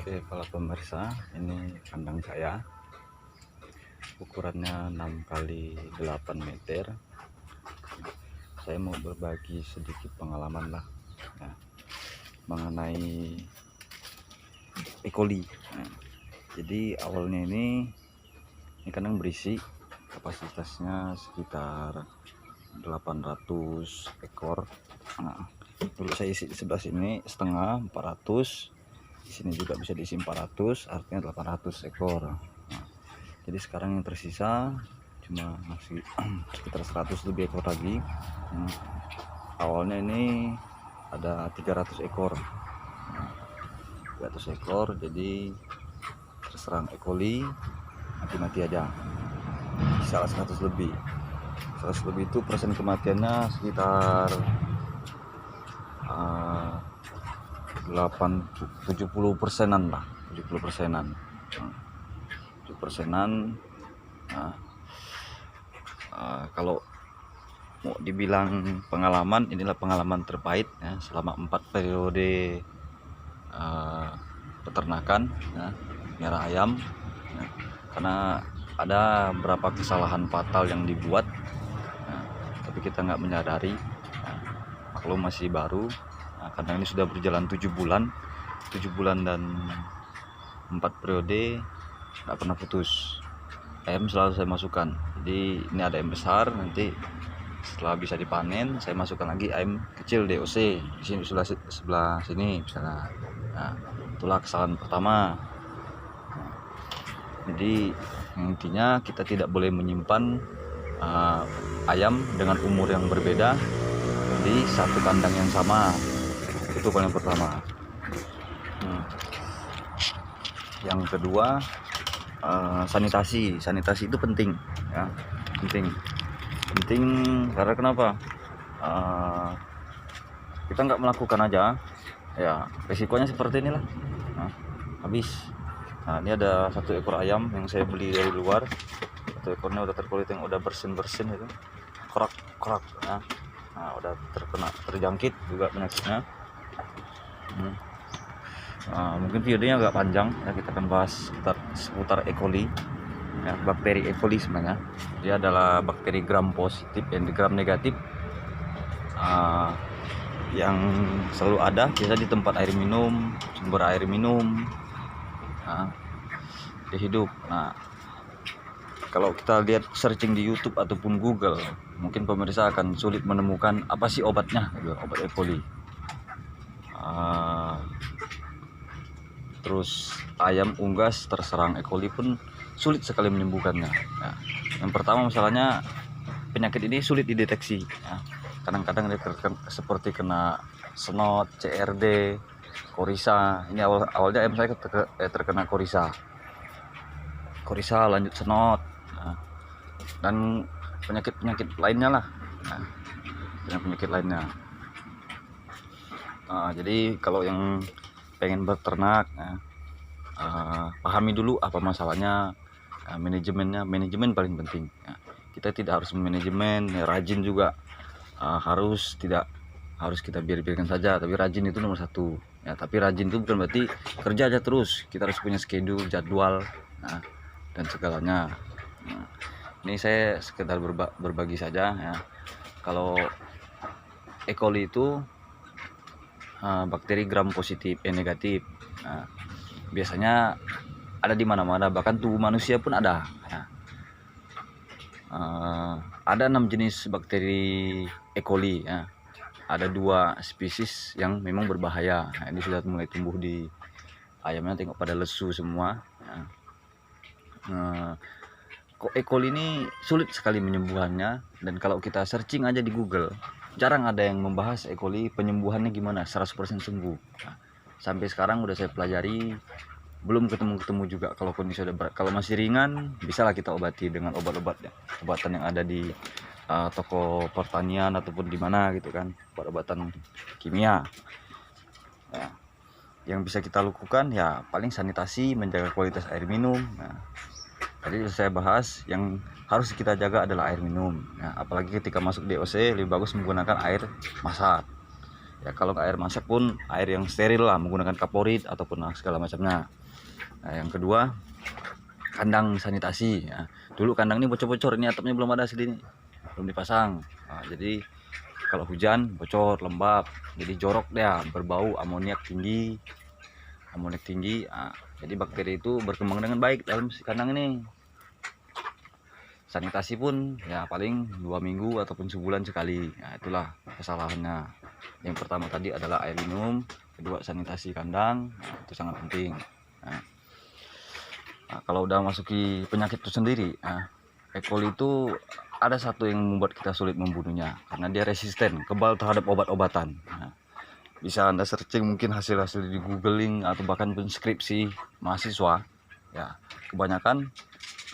Oke, kalau pemirsa, ini kandang saya. Ukurannya 6 kali 8 meter. Saya mau berbagi sedikit pengalaman lah ya, mengenai E. coli. Nah, jadi awalnya ini kandang berisi, kapasitasnya sekitar 800 ekor. Nah, dulu saya isi di sebelah sini setengah 400. Di sini juga bisa diisi 400, artinya 800 ekor. Nah, jadi sekarang yang tersisa cuma masih sekitar 100 lebih ekor lagi. Awalnya ini ada 300 ekor. 300 ekor, jadi terserang E. coli, mati-mati aja. Salah 100 lebih. 100 lebih itu persen kematiannya sekitar 70%-an lah, 70%-an. 7%-an. Nah, kalau mau dibilang pengalaman, inilah pengalaman terpahit ya, selama 4 periode peternakan ya, merah ayam ya, karena ada beberapa kesalahan fatal yang dibuat ya, tapi kita nggak menyadari ya, maklum masih baru. Nah, karena ini sudah berjalan 7 bulan dan 4 periode nggak pernah putus. Ayam selalu saya masukkan, jadi ini ada ayam besar, nanti setelah bisa dipanen saya masukkan lagi ayam kecil DOC di sini, sebelah sini misalnya. Nah, itulah kesalahan pertama. Jadi intinya kita tidak boleh menyimpan ayam dengan umur yang berbeda di satu kandang yang sama. Itu paling pertama. Yang kedua, sanitasi itu penting ya, penting karena kenapa, kita nggak melakukan aja ya, resikonya seperti inilah. Nah, habis. Nah, ini ada 1 ekor ayam yang saya beli dari luar. 1 ekornya udah terkulit, yang udah bersin itu, korak ya. Nah, udah terjangkit juga penyakitnya. Mungkin videonya agak panjang ya, kita akan bahas seputar E. coli ya, bakteri E. coli. Sebenarnya dia adalah bakteri gram positif dan gram negatif yang selalu ada biasa di tempat air minum, sumber air minum, dia hidup. Nah, kalau kita lihat searching di YouTube ataupun Google, mungkin pemirsa akan sulit menemukan apa sih obatnya, obat E. coli. Terus ayam unggas terserang E. coli pun sulit sekali menyembuhkannya ya. Yang pertama masalahnya, penyakit ini sulit dideteksi ya. Kadang-kadang dia seperti kena snot, CRD, korisa. Ini awalnya ayam saya terkena korisa lanjut snot ya. Dan penyakit lainnya lah ya. Penyakit lainnya. Jadi kalau yang pengen beternak ya, pahami dulu apa masalahnya. Manajemen paling penting ya. Kita tidak harus manajemen ya, rajin juga tidak harus kita biarkan saja, tapi rajin itu nomor 1 ya. Tapi rajin itu bukan berarti kerja aja terus, kita harus punya schedule, jadwal dan segalanya. Ini saya sekedar berbagi saja ya. Kalau E. coli itu bakteri gram positif E negatif. Biasanya ada di mana-mana, bahkan tubuh manusia pun ada ya. Ada 6 jenis bakteri E. coli ya. Ada 2 spesies yang memang berbahaya. Nah, ini sudah mulai tumbuh di ayamnya, tengok pada lesu semua ya. Kok E. coli ini sulit sekali menyembuhannya, dan kalau kita searching aja di Google, jarang ada yang membahas E. coli penyembuhannya gimana 100% sembuh. Nah, sampai sekarang udah saya pelajari, belum ketemu juga. Kalau kondisi sudah berat, kalau masih ringan, bisalah kita obati dengan obatan yang ada di toko pertanian ataupun di mana gitu kan, obat-obatan kimia ya. Yang bisa kita lakukan ya paling sanitasi, menjaga kualitas air minum. Nah, tadi saya bahas yang harus kita jaga adalah air minum ya. Apalagi ketika masuk DOC, lebih bagus menggunakan air masak Ya kalau nggak air masak pun air yang steril lah, menggunakan kaporit ataupun segala macamnya. Nah, yang kedua, kandang sanitasi ya. Dulu kandang ini bocor-bocor, ini atapnya belum ada asli ini, belum dipasang. Nah, jadi kalau hujan bocor, lembab, jadi jorok dia, berbau amoniak tinggi. Nah, jadi bakteri itu berkembang dengan baik dalam si kandang ini. Sanitasi pun ya paling 2 minggu ataupun sebulan sekali. Nah, itulah kesalahannya. Yang pertama tadi adalah air minum, kedua sanitasi kandang. Nah, itu sangat penting. Nah, kalau udah masuki penyakit itu sendiri, E. coli itu ada satu yang membuat kita sulit membunuhnya, karena dia resisten, kebal terhadap obat-obatan. Nah, bisa Anda searching mungkin hasil-hasil di googling atau bahkan skripsi mahasiswa ya, kebanyakan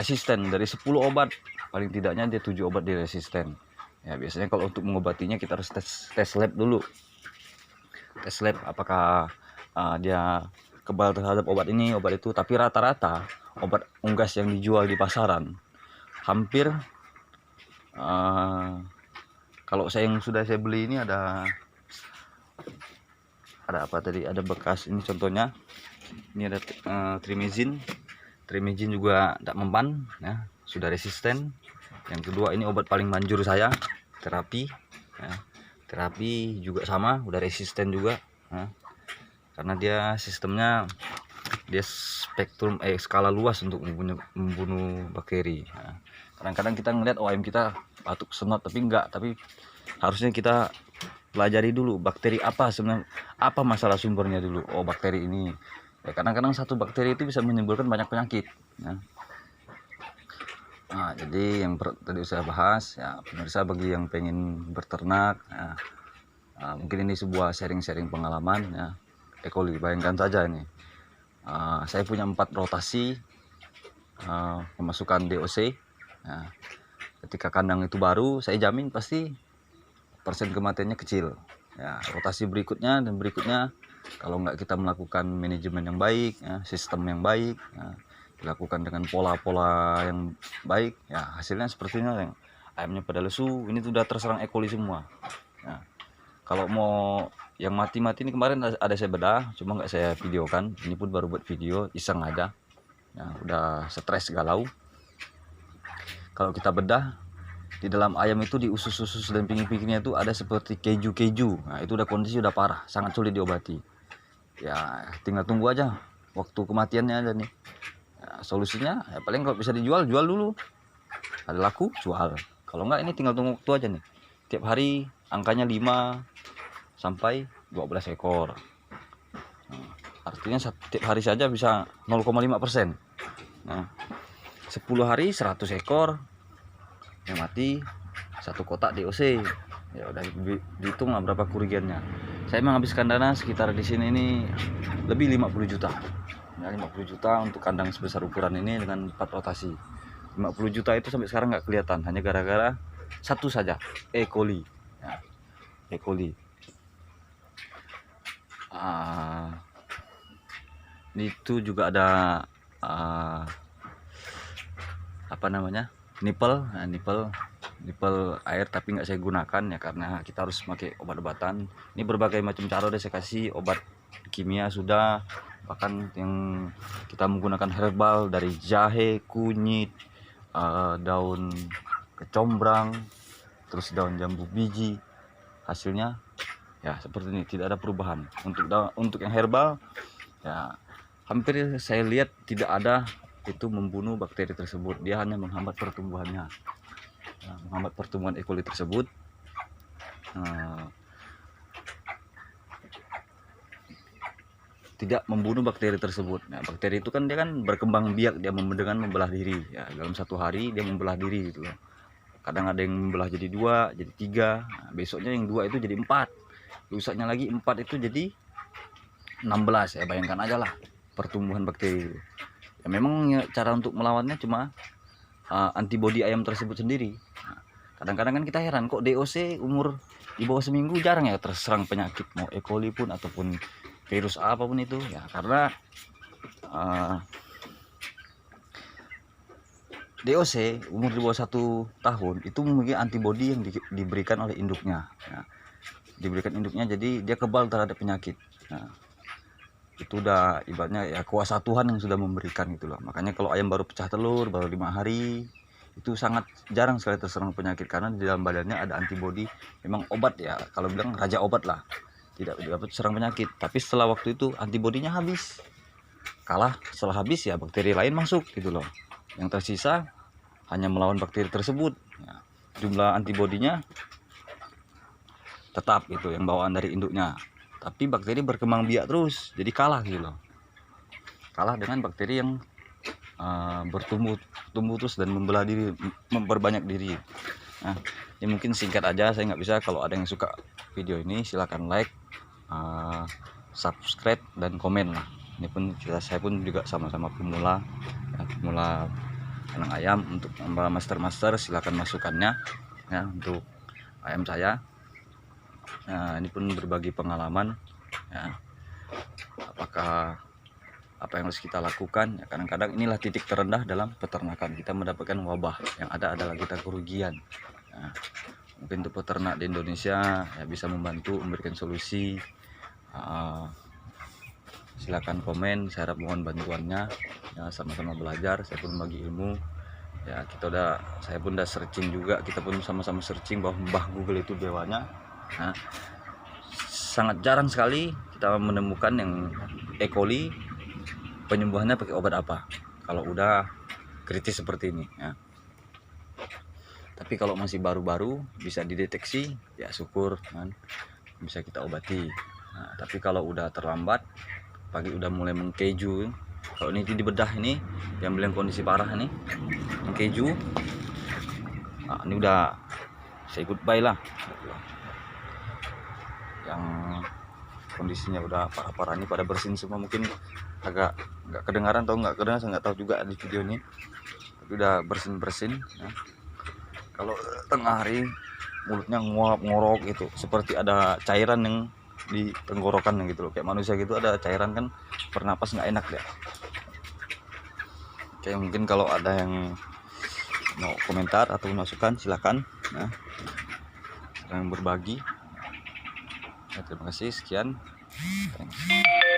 resisten. Dari 10 obat paling tidaknya dia 7 obat dia resisten ya. Biasanya kalau untuk mengobatinya kita harus tes lab dulu, tes lab apakah dia kebal terhadap obat ini, obat itu. Tapi rata-rata obat unggas yang dijual di pasaran hampir kalau yang sudah saya beli ini ada apa tadi, ada bekas ini contohnya. Ini ada trimizin juga tidak mempan ya, sudah resisten. Yang kedua, ini obat paling manjur saya, terapi ya. Terapi juga sama, udah resisten juga ya. Karena dia sistemnya dia spektrum skala luas untuk membunuh bakteri ya. Kadang-kadang kita ngeliat ayam kita batuk senot, tapi enggak, tapi harusnya kita pelajari dulu bakteri apa sebenarnya, apa masalah sumbernya dulu. Oh, bakteri ini ya. Kadang-kadang satu bakteri itu bisa menimbulkan banyak penyakit ya. Nah, jadi yang tadi saya bahas ya, pemirsa, bagi yang pengen berternak ya, mungkin ini sebuah sharing-sharing pengalaman ya. E. coli, bayangkan saja ini, saya punya 4 rotasi pemasukan DOC ya. Ketika kandang itu baru, saya jamin pasti persen kematiannya kecil ya. Rotasi berikutnya dan berikutnya, kalau nggak kita melakukan manajemen yang baik ya, sistem yang baik ya, dilakukan dengan pola-pola yang baik ya, hasilnya sepertinya yang ayamnya pada lesu. Ini sudah terserang E. coli semua ya. Kalau mau yang mati-mati ini, kemarin ada saya bedah, cuma nggak saya videokan. Ini pun baru buat video iseng aja ya, udah stres galau. Kalau kita bedah, di dalam ayam itu, di usus-usus dan pinggir-pinggirnya itu ada seperti keju-keju. Nah, itu udah kondisi udah parah, sangat sulit diobati ya. Tinggal tunggu aja waktu kematiannya ada nih ya. Solusinya ya paling kalau bisa dijual, jual dulu, ada laku jual. Kalau enggak, ini tinggal tunggu waktu aja nih. Tiap hari angkanya 5 sampai 12 ekor. Nah, artinya setiap hari saja bisa 0,5%. Nah, 10 hari 100 ekor yang mati, 1 kotak DOC ya. Udah dihitung lah berapa kerugiannya. Saya menghabiskan dana sekitar di sini ini lebih 50 juta ya, 50 juta untuk kandang sebesar ukuran ini dengan 4 rotasi. 50 juta itu sampai sekarang nggak kelihatan, hanya gara-gara satu saja, E. coli ya. E. coli itu juga ada apa namanya, nipple air, tapi nggak saya gunakan ya, karena kita harus pakai obat-obatan. Ini berbagai macam cara udah saya kasih, obat kimia sudah, bahkan yang kita menggunakan herbal dari jahe, kunyit, daun kecombrang, terus daun jambu biji. Hasilnya ya seperti ini, tidak ada perubahan. Untuk yang herbal ya, hampir saya lihat tidak ada itu membunuh bakteri tersebut. Dia hanya menghambat pertumbuhannya ya, menghambat pertumbuhan E. coli tersebut. Tidak membunuh bakteri tersebut. Nah, bakteri itu kan dia kan berkembang biak, dia dengan membelah diri ya. Dalam 1 hari dia membelah diri gitu loh. Kadang ada yang membelah jadi 2, jadi 3. Nah, besoknya yang 2 itu jadi 4, lusanya lagi 4 itu jadi 16 ya. Bayangkan aja lah pertumbuhan bakteri itu ya. Memang ya, cara untuk melawannya cuma antibodi ayam tersebut sendiri. Nah, kadang-kadang kan kita heran, kok DOC umur di bawah seminggu jarang ya terserang penyakit, mau E. coli pun ataupun virus apapun itu ya. Karena DOC umur di bawah 1 tahun itu memiliki antibodi yang diberikan oleh induknya ya. diberikan induknya, jadi dia kebal terhadap penyakit. Nah, itu udah ibaratnya ya kuasa Tuhan yang sudah memberikan gitu loh. Makanya kalau ayam baru pecah telur, baru 5 hari, itu sangat jarang sekali terserang penyakit karena di dalam badannya ada antibodi. Memang obat ya, kalau bilang raja obat lah, tidak dapat serang penyakit. Tapi setelah waktu itu antibodinya habis, kalah. Setelah habis ya bakteri lain masuk gitu loh. Yang tersisa hanya melawan bakteri tersebut. Ya, jumlah antibodinya tetap itu yang bawaan dari induknya, tapi bakteri berkembang biak terus, jadi kalah gitu loh. Kalah dengan bakteri yang bertumbuh terus dan membelah diri, memperbanyak diri. Nah, ini mungkin singkat aja, saya nggak bisa. Kalau ada yang suka video ini silahkan like, subscribe dan komen lah. Ini pun saya pun juga sama-sama pemula ya, pemula anak ayam. Untuk master silahkan masukannya ya untuk ayam saya. Nah, ini pun berbagi pengalaman ya, apakah apa yang harus kita lakukan ya. Kadang-kadang inilah titik terendah dalam peternakan, kita mendapatkan wabah, yang ada adalah kita kerugian. Nah, mungkin untuk peternak di Indonesia ya bisa membantu memberikan solusi. Silakan komen, saya harap mohon bantuannya ya, sama-sama belajar. Saya pun bagi ilmu ya, saya pun udah searching juga, kita pun sama-sama searching bahwa Mbah Google itu dewanya. Nah, sangat jarang sekali kita menemukan yang E. coli penyembuhannya pakai obat apa kalau udah kritis seperti ini ya. Tapi kalau masih baru-baru bisa dideteksi ya syukur kan, bisa kita obati. Nah, tapi kalau udah terlambat, pagi udah mulai mengkeju, kalau ini dibedah ini yang bilang kondisi parah ini mengkeju, nah, ini udah say goodbye lah. Yang kondisinya udah parah-parah ini pada bersin semua, mungkin agak nggak kedengaran atau nggak kedengaran, saya nggak tahu juga di video ini, tapi udah bersin ya. Kalau tengah hari mulutnya nguap ngorok gitu, seperti ada cairan yang di tenggorokan gitu loh, kayak manusia gitu, ada cairan kan, bernapas nggak enak deh. Oke, mungkin kalau ada yang mau komentar atau masukan silakan ya, yang berbagi ya, terima kasih, sekian. Thanks.